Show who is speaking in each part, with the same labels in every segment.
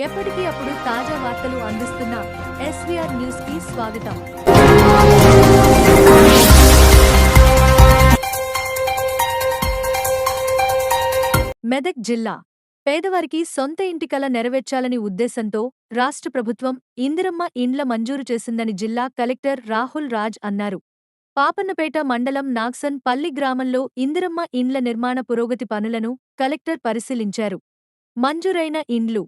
Speaker 1: ఎప్పటికీ అప్పుడు తాజా వార్తలు అందిస్తున్న ఎస్వీఆర్ న్యూస్ కి స్వాగతం. మెదక్ జిల్లా పేదవారికి సొంత ఇంటి కల నెరవేర్చాలని ఉద్దేశంతో రాష్ట్ర ప్రభుత్వం ఇందిరమ్మ ఇండ్ల మంజూరు చేసిందని జిల్లా కలెక్టర్ రాహుల్ రాజ్ అన్నారు. పాపన్నపేట మండలం నాగ్సన్ పల్లి గ్రామంలో ఇందిరమ్మ ఇండ్ల నిర్మాణ పురోగతి పనులను కలెక్టర్ పరిశీలించారు. మంజూరైన ఇండ్లు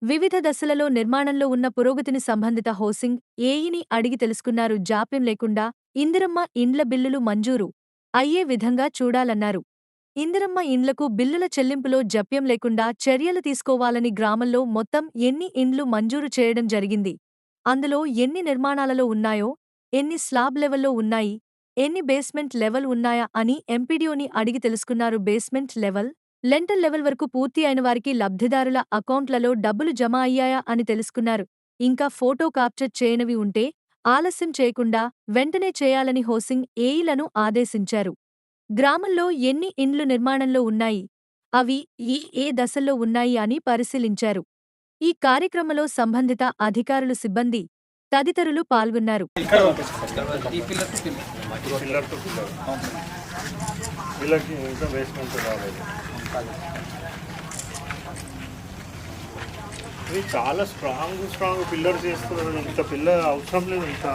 Speaker 1: వివిధ దశలలో నిర్మాణంలో ఉన్న పురోగతిని సంబంధిత హౌసింగ్ ఏఈని అడిగి తెలుసుకున్నారు. జాప్యం లేకుండా ఇందిరమ్మ ఇండ్ల బిల్లులు మంజూరు అయ్యే విధంగా చూడాలన్నారు. ఇందిరమ్మ ఇండ్లకు బిల్లుల చెల్లింపులో జాప్యం లేకుండా చర్యలు తీసుకోవాలని గ్రామంలో మొత్తం ఎన్ని ఇండ్లు మంజూరు చేయడం జరిగింది, అందులో ఎన్ని నిర్మాణాలలో ఉన్నాయో, ఎన్ని స్లాబ్ లెవెల్లో ఉన్నాయి, ఎన్ని బేస్మెంట్ లెవెల్ ఉన్నాయా అని ఎంపీడీఓని అడిగి తెలుసుకున్నారు. బేస్మెంట్ లెవెల్, లెంటల్ లెవెల్ వరకు పూర్తి అయిన వారికి లబ్ధిదారుల అకౌంట్లలో డబ్బులు జమ అయ్యాయా అని తెలుసుకున్నారు. ఇంకా ఫోటో క్యాప్చర్ చేయనివి ఉంటే ఆలస్యం చేయకుండా వెంటనే చేయాలని హౌసింగ్ ఏఈలను ఆదేశించారు. గ్రామంలో ఎన్ని ఇండ్లు నిర్మాణంలో ఉన్నాయి, అవి ఏ దశల్లో ఉన్నాయి అని పరిశీలించారు. ఈ కార్యక్రమంలో సంబంధిత అధికారులు, సిబ్బంది తదితరులు పాల్గొన్నారు.
Speaker 2: చాలా స్ట్రాంగ్ పిల్లర్స్ చేస్తున్నారు. ఇంత పిల్లర్ అవసరం లేదు. ఇంత